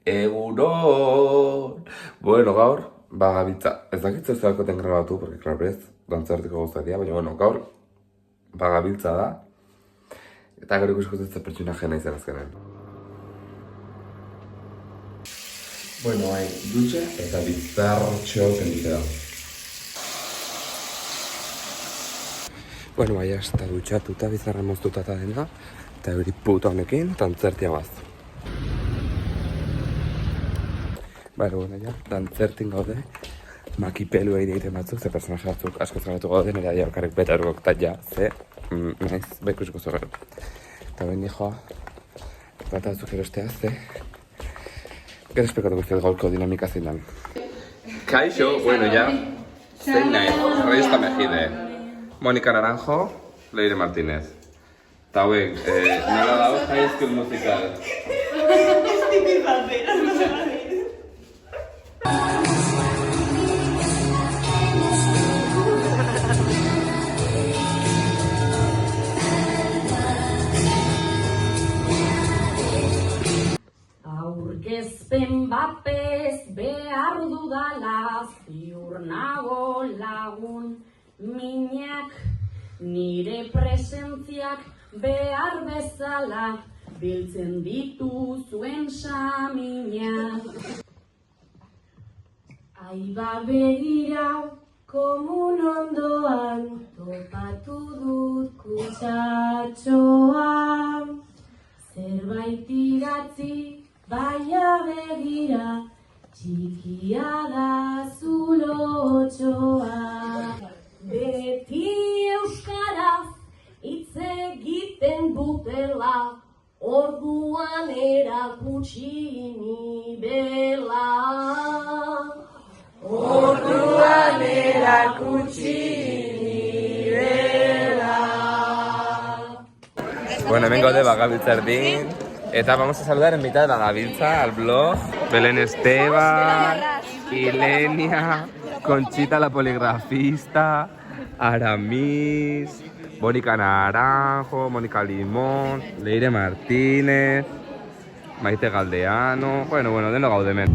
Egunon! Bueno, gaur, bagabiltza, ez dakitzu ez dakoten grabatu, porque claro, ez, dantzartiko gauzatia, baina bueno, gaur, bagabiltza da, eta gero ikusiko ez pertsonaje nahi zen azkenean. Bueno, hain, dutxa eta bizartxo kenditea. Bueno, baina, ez da dutxatuta, bizarra moztutata dena, eta hori puta honekin, dantzertia baz. Bueno, ja, dantzertin gaude, makipelu egiten batzuk, ze personaje batzuk asko zagatu gaude, nire aia okarrik beta erukok ja, ze, naiz, ikusiko zorren. Eta ben nijoa, bat batzuk erostea, ze, gero esplikatu guztiak gaurko dinamika zein dan. Kaixo, bueno, ja, zein nahi, Reyesta Mejide, Mónica Naranjo, Leire Martínez. Eta hauek, nola dago High School Musical. Aurkezpen bapez behar dudala, ziur nago lagun minak, nire presentziak behar bezala, biltzen dituzuen saminak. Aiba begira, komun ondoan, topatu dut kutsatxoa, zerbait idatzi, baina begira, txikia da zulotxoa. Beti euskaraz hitz egiten dutela, orduan erakutsi nibela. Orduan erakutsi nibela. Bueno, hemen gaude bagabiltza erdin. Eta vamos a saludar en mitad de la gabiltza al blog Belén Esteban, Ilenia, Conchita la poligrafista, Aramis, Mónica Naranjo, Mónica Limón, Leire Martínez, Maite Galdeano, bueno, deno gaude hemen.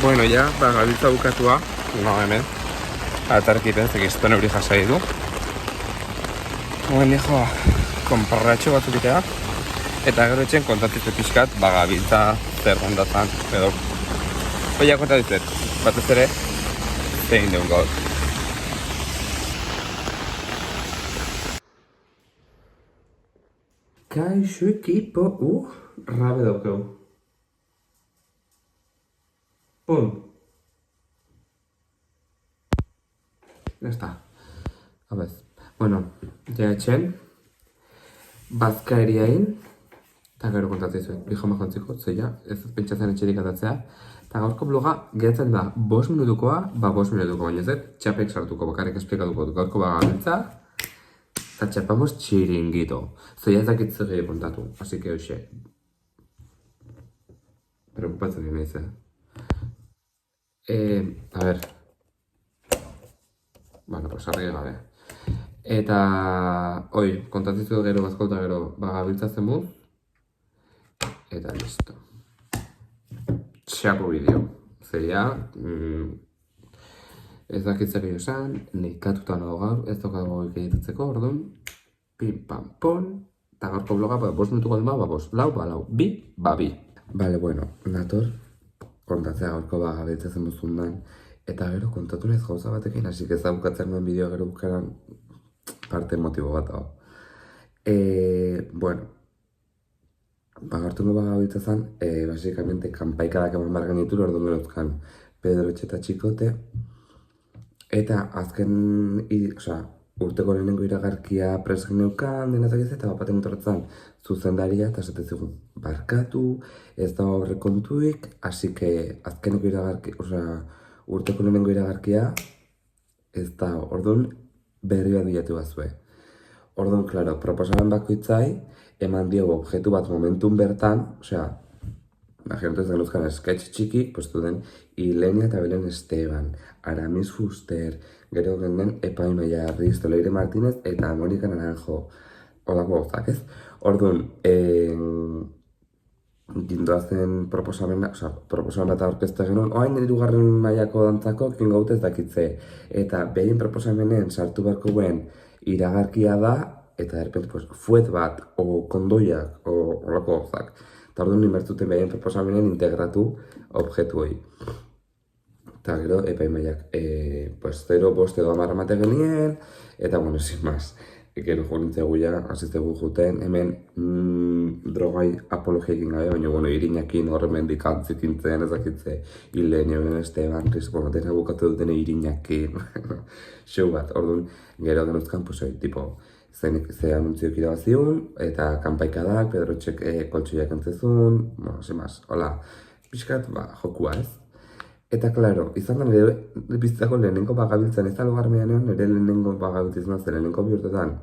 Bueno, ja, gabiltza bukatua, no hemen, atarkiten zekizten hori jasai du. Hoen dijo, konparratxo batzuk itea, eta gero etxen kontatitze pixkat, gabiltza zer gondatzen, edo. Oia kontatitzet, batez ere, zein deun gaur. Kaixo ekipo, rabe daukeu. Pum. Ya está. A ver. Bueno, ja etxen, bazka eriain, eta gero kontatzen zuen, pijama jontziko, zeia, ez pentsatzen etxerik atatzea. Eta gaurko bloga gehatzen da 5 minutukoa, 5 minutuko, baina ez dut, txapek sartuko, bakarrik esplikatuko dut gaurko bagabiltza. Eta txapamos txiringito. Zeia ez dakit zer gehi kontatu, así que hoxe. Preocupatzen dira nahiz, a ver. Bueno, pues argi gabe. Eta, oi, kontatzizu gero bazkolta gero bagabiltza zemuz. Eta listo. Txapo bideo. Zeia, ez dakit zer gehi esan, nekatuta nago gaur, ez dokago egitetzeko, orduan. Pim, pam, pon. Eta gaurko bloga, 5 minutuko dima, 5, lau, lau, bi, bi. Bale, bueno, nator, kontatzea gaurko bagabiltza zemuzundan. Eta gero kontatu nahiz gauza batekin, hasi ez da bukatzen nuen bideo gero bukaran parte motibo bat hau. Bueno, bagartungo bagabiltza zen, basikamente kanpaikadak eman behar genitu, orduan euskan Pedro eta Txikote. Eta azken, urteko lehenengo iragarkia presen neukan, denazak ez, eta bapaten mutorretzen zuzendaria, eta esaten zigun, barkatu, ez da aurrekontuik, así que azkeneko iragarkia, urteko lehenengo iragarkia, ez da, orduan berri bat bilatu bazue. Orduan, klaro, proposamen bakoitzai, eman diogu objektu bat momentun bertan, imaginatu ez genuzkan sketch txiki, postu den, Ilenia eta Belen Esteban, Aramis Fuster, gero genden Epaimaia Risto, Leire Martínez eta Mónica Naranjo. Olako gozak, ez? Orduan, gindoazen proposamen bat aurkezta genuen, oain hirugarren mailako dantzako kin gaute ez dakitze. Eta behin proposamenen sartu beharko guen iragarkia da, eta derpent, fuet bat, o kondoiak, o olako gozak. Eta orduan inbertzuten behin proposamenen integratu objektu hori. Eta gero, epaimaiak, 0, 5 edo 10 emate genien, eta bueno, sin más. Gero jo nintzegu ja, asiztegu juten, hemen drogai apologiakin gabe, baina bueno, irinakin horremen dikantzikintzen ezakitze, Ilenia, Belen Esteban, bueno, dena bukatu dutene irinakin, show bat, orduan, gero genuzkan, tipo, ze anuntziok irabaziun, eta kanpaikadak, Pedro Txek koltsuiak entzezun, bueno, sin más, hola, pixkat, jokua ez. Eta, klaro, izan da nire bizitzako lehenengo bagabiltzen, ez da logarmean nire lehenengo bagabiltzen zen, lehenengo bihurtetan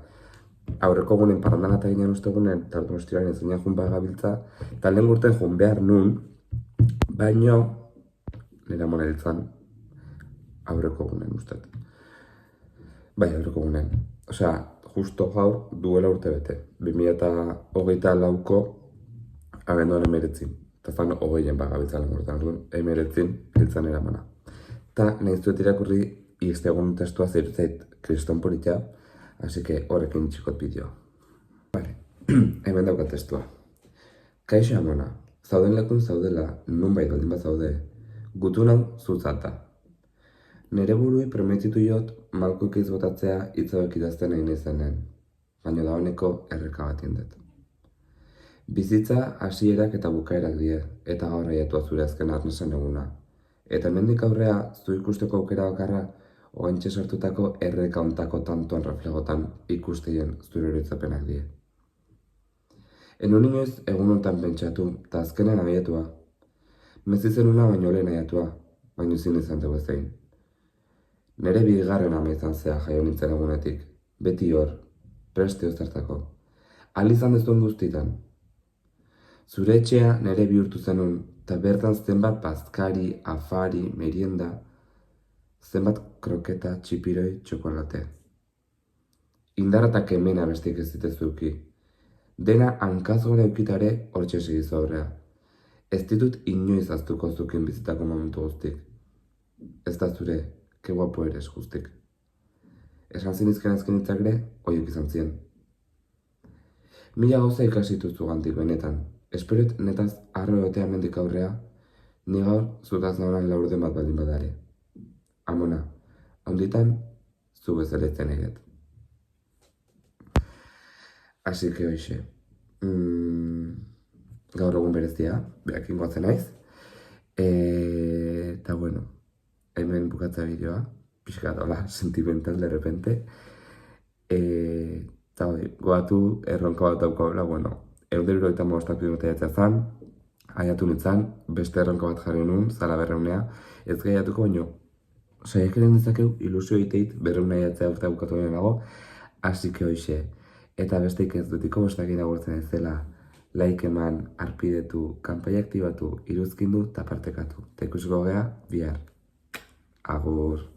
aurreko gunen parandan eta ginen uste gunen, eta orduan estiraren ez ginen jun bagabiltza, eta lehen gurten jun behar nun, baino nire amona hiltzan aurreko gunen ustet. Bai, aurreko gunen. Osea, justo gaur duela urte bete, 2024ko abenduan 19. Eta zan 20 bagabiltzan lengurtan, orduan, 19 hiltzan eramana. Eta nahiz duet irakurri iztegun testua zeirutzait kriston politia, así que horrekin txikot bideoa. Vale, hemen daukat testua. Kaixo amona, zauden lekun zaudela, nunbait baldin bat zaude, gutun hau zuzata. Nere burui prometitu jot malkoik izbotatzea hitzauek idazten nahi izenen, baina da honeko erreka bat indet. Bizitza hasierak eta bukaerak die, eta gaur aiatua zure azken arnesen eguna. Eta hemendik aurrea, zu ikusteko aukera bakarra, oentxe sortutako erreka ontako tantoan reflegotan ikusteien zure horitzapenak die. Enun inoiz egun hontan pentsatu, eta azkenen aiatua. Mezizenuna baino lehen aiatua, baino zin izan dugu zein. Nere bigarren ama izan zea jaio nintzen egunetik, beti hor, preste ozartako. Izan dezuen guztitan. Zure etxea nere bihurtu zenun, eta bertan zenbat bazkari, afari, merienda, zenbat kroketa, txipiroi, txokolate. Indarra eta kemena bestik ez ditezuki. Dena hankaz gora eukitare hortxe segizu aurrea. Ez ditut inoiz aztuko zukin bizitako momentu guztik. Ez da zure, ke guapo eres guztik. Esan zinizken azken hitzak ere, oiek izan zien. Mila gauza ikasituzu gantik benetan. Esperot netaz arro egotea mendik aurrea, ni gaur zutaz nahoran laurden bat baldin badare. Amona, handitan, zu bezala izten eget. Así que hoxe, gaur egun berezia, behakin goatzen naiz. Eta bueno, hemen bukatza bideoa, pixka dola, sentimental de repente. Eta goatu erronka bat daukagula, bueno, 175 minuta jatzea zan, aiatu nintzen, beste erronka bat jarri nun, zala 200, ez gehiatuko baino, saiakeren dezakeu ilusio iteit 200 jatzea urte bukatu nago, hasi que hoxe. Eta besteik ez dutiko, besteak agurtzen ez zela, like eman, arpidetu, kanpai aktibatu, iruzkindu eta partekatu. Eta ikusiko gea, bihar. Agur.